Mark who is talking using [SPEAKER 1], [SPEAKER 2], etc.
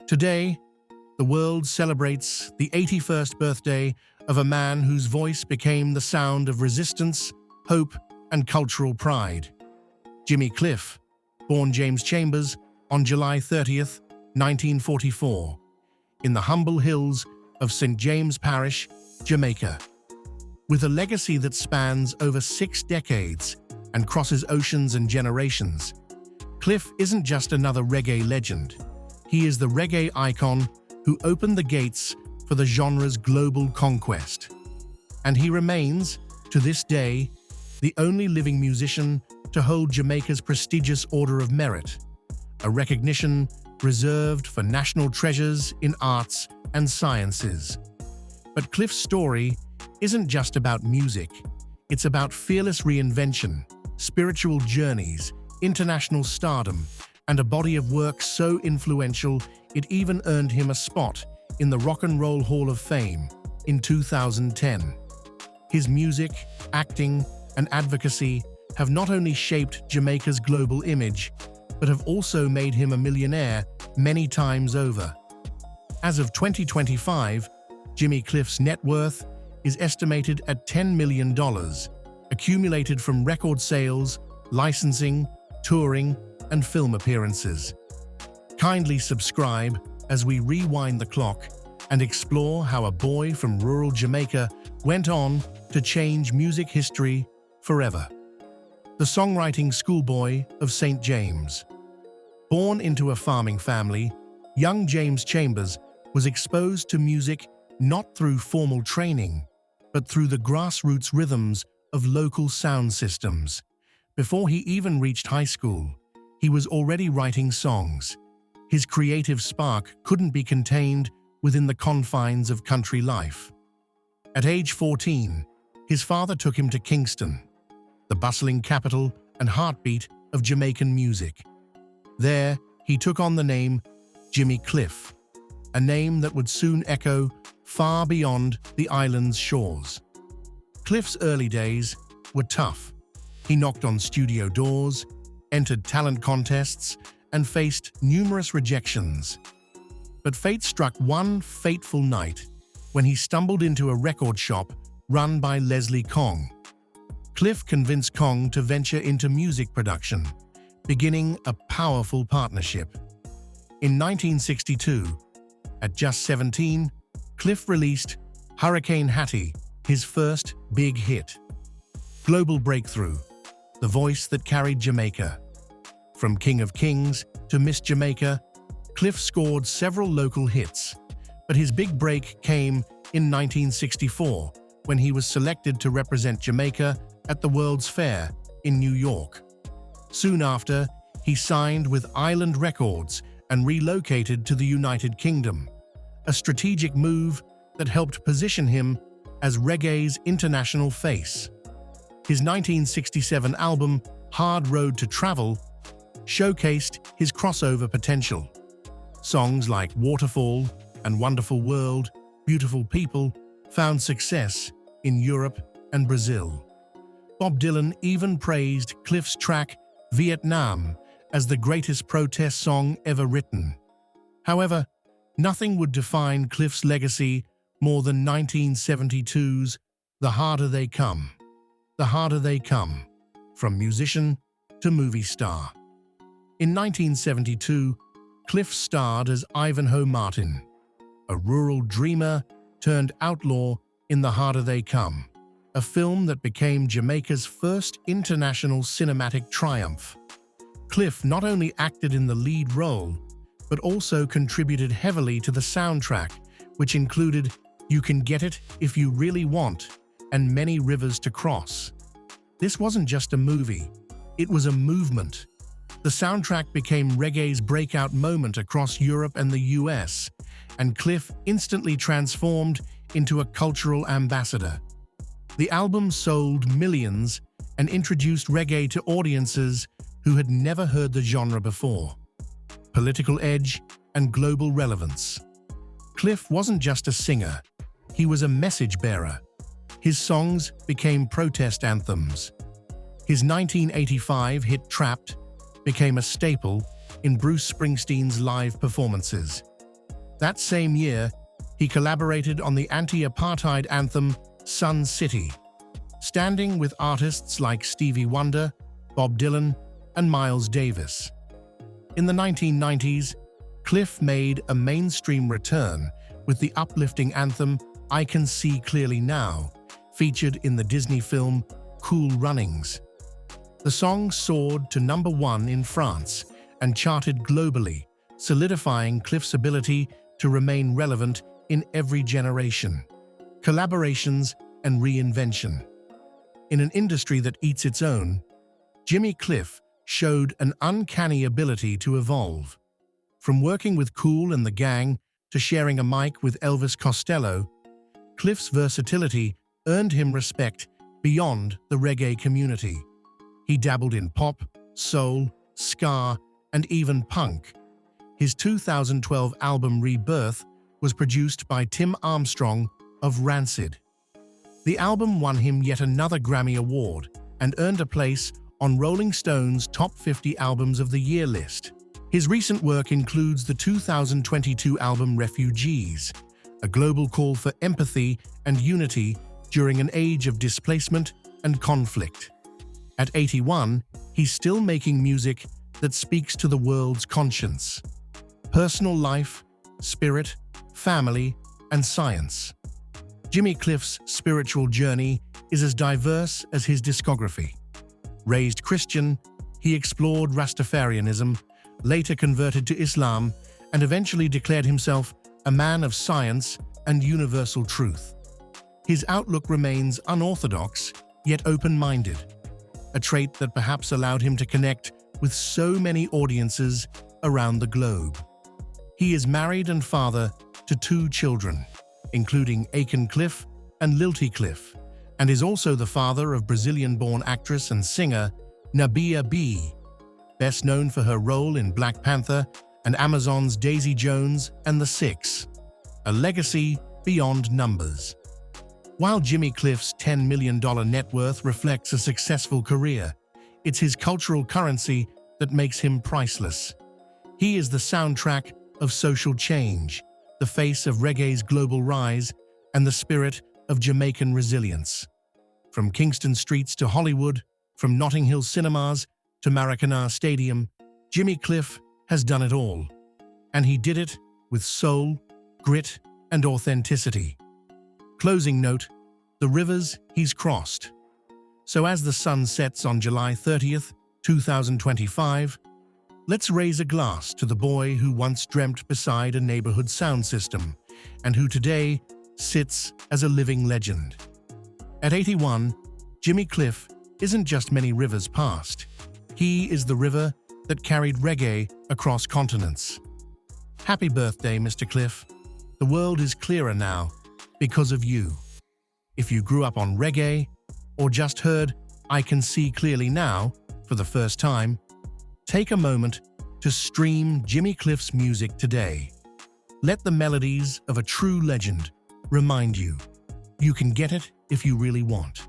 [SPEAKER 1] Today, the world celebrates the 81st birthday of a man whose voice became the sound of resistance, hope, and cultural pride. Jimmycliff, born James Chambers on July 30th, 1944, in the humble hills of St. James Parish, Jamaica. With a legacy that spans over 6 decades and crosses oceans and generations, Cliff isn't just another reggae legend. He is the reggae icon who opened the gates for the genre's global conquest. And he remains, to this day, the only living musician to hold Jamaica's prestigious Order of Merit, a recognition reserved for national treasures in arts and sciences. But Cliff's story isn't just about music. It's about fearless reinvention, spiritual journeys, international stardom, and a body of work so influential it even earned him a spot in the Rock and Roll Hall of Fame in 2010. His music, acting, and advocacy have not only shaped Jamaica's global image, but have also made him a millionaire many times over. As of 2025, Jimmycliff's net worth is estimated at $10 million, accumulated from record sales, licensing, touring, and film appearances. Kindly subscribe as we rewind the clock and explore how a boy from rural Jamaica went on to change music history forever. The songwriting schoolboy of St. James. Born into a farming family, young James Chambers was exposed to music not through formal training, but through the grassroots rhythms of local sound systems. Before he even reached high school, he was already writing songs. His creative spark couldn't be contained within the confines of country life. At age 14, his father took him to Kingston, the bustling capital and heartbeat of Jamaican music. There, he took on the name Jimmycliff, a name that would soon echo far beyond the island's shores. Cliff's early days were tough. He knocked on studio doors, entered talent contests, and faced numerous rejections. But fate struck one fateful night when he stumbled into a record shop run by Leslie Kong. Cliff convinced Kong to venture into music production, beginning a powerful partnership. In 1962, at just 17, Cliff released Hurricane Hattie, his first big hit. Global breakthrough, the voice that carried Jamaica. From King of Kings to Miss Jamaica, Cliff scored several local hits, but his big break came in 1964 when he was selected to represent Jamaica at the World's Fair in New York. Soon after, he signed with Island Records and relocated to the United Kingdom, a strategic move that helped position him as reggae's international face. His 1967 album, Hard Road to Travel, showcased his crossover potential. Songs like Waterfall and Wonderful World, Beautiful People found success in Europe and Brazil. Bob Dylan even praised Cliff's track Vietnam as the greatest protest song ever written. However, nothing would define Cliff's legacy more than 1972's The Harder They Come. The Harder They Come, from musician to movie star. In 1972, Cliff starred as Ivanhoe Martin, a rural dreamer turned outlaw in The Harder They Come, a film that became Jamaica's first international cinematic triumph. Cliff not only acted in the lead role, but also contributed heavily to the soundtrack, which included You Can Get It If You Really Want and Many Rivers to Cross. This wasn't just a movie, it was a movement. The soundtrack became reggae's breakout moment across Europe and the US, and Cliff instantly transformed into a cultural ambassador. The album sold millions and introduced reggae to audiences who had never heard the genre before. Political edge and global relevance. Cliff wasn't just a singer, he was a message bearer. His songs became protest anthems. His 1985 hit Trapped became a staple in Bruce Springsteen's live performances. That same year, he collaborated on the anti-apartheid anthem Sun City, standing with artists like Stevie Wonder, Bob Dylan, and Miles Davis. In the 1990s, Cliff made a mainstream return with the uplifting anthem I Can See Clearly Now, featured in the Disney film Cool Runnings. The song soared to #1 in France and charted globally, solidifying Cliff's ability to remain relevant in every generation. Collaborations and reinvention. In an industry that eats its own, Jimmy Cliff showed an uncanny ability to evolve. From working with Kool and the Gang to sharing a mic with Elvis Costello, Cliff's versatility earned him respect beyond the reggae community. He dabbled in pop, soul, ska, and even punk. His 2012 album Rebirth was produced by Tim Armstrong of Rancid. The album won him yet another Grammy Award and earned a place on Rolling Stone's Top 50 Albums of the Year list. His recent work includes the 2022 album Refugees, a global call for empathy and unity during an age of displacement and conflict. At 81, he's still making music that speaks to the world's conscience. Personal life, spirit, family, and science. Jimmy Cliff's spiritual journey is as diverse as his discography. Raised Christian, he explored Rastafarianism, later converted to Islam, and eventually declared himself a man of science and universal truth. His outlook remains unorthodox, yet open-minded, a trait that perhaps allowed him to connect with so many audiences around the globe. He is married and father to 2 children, including Aiken Cliff and Lilty Cliff, and is also the father of Brazilian-born actress and singer Nabiyah Be, best known for her role in Black Panther and Amazon's Daisy Jones and the Six, a legacy beyond numbers. While Jimmy Cliff's $10 million net worth reflects a successful career, it's his cultural currency that makes him priceless. He is the soundtrack of social change, the face of reggae's global rise, and the spirit of Jamaican resilience. From Kingston streets to Hollywood, from Notting Hill cinemas to Maracana Stadium, Jimmy Cliff has done it all. And he did it with soul, grit, and authenticity. Closing note, the rivers he's crossed. So as the sun sets on July 30th, 2025, let's raise a glass to the boy who once dreamt beside a neighborhood sound system and who today sits as a living legend. At 81, Jimmy Cliff isn't just many rivers past. He is the river that carried reggae across continents. Happy birthday, Mr. Cliff. The world is clearer now because of you. If you grew up on reggae or just heard I Can See Clearly Now for the first time, take a moment to stream Jimmy Cliff's music today. Let the melodies of a true legend remind you, you can get it if you really want.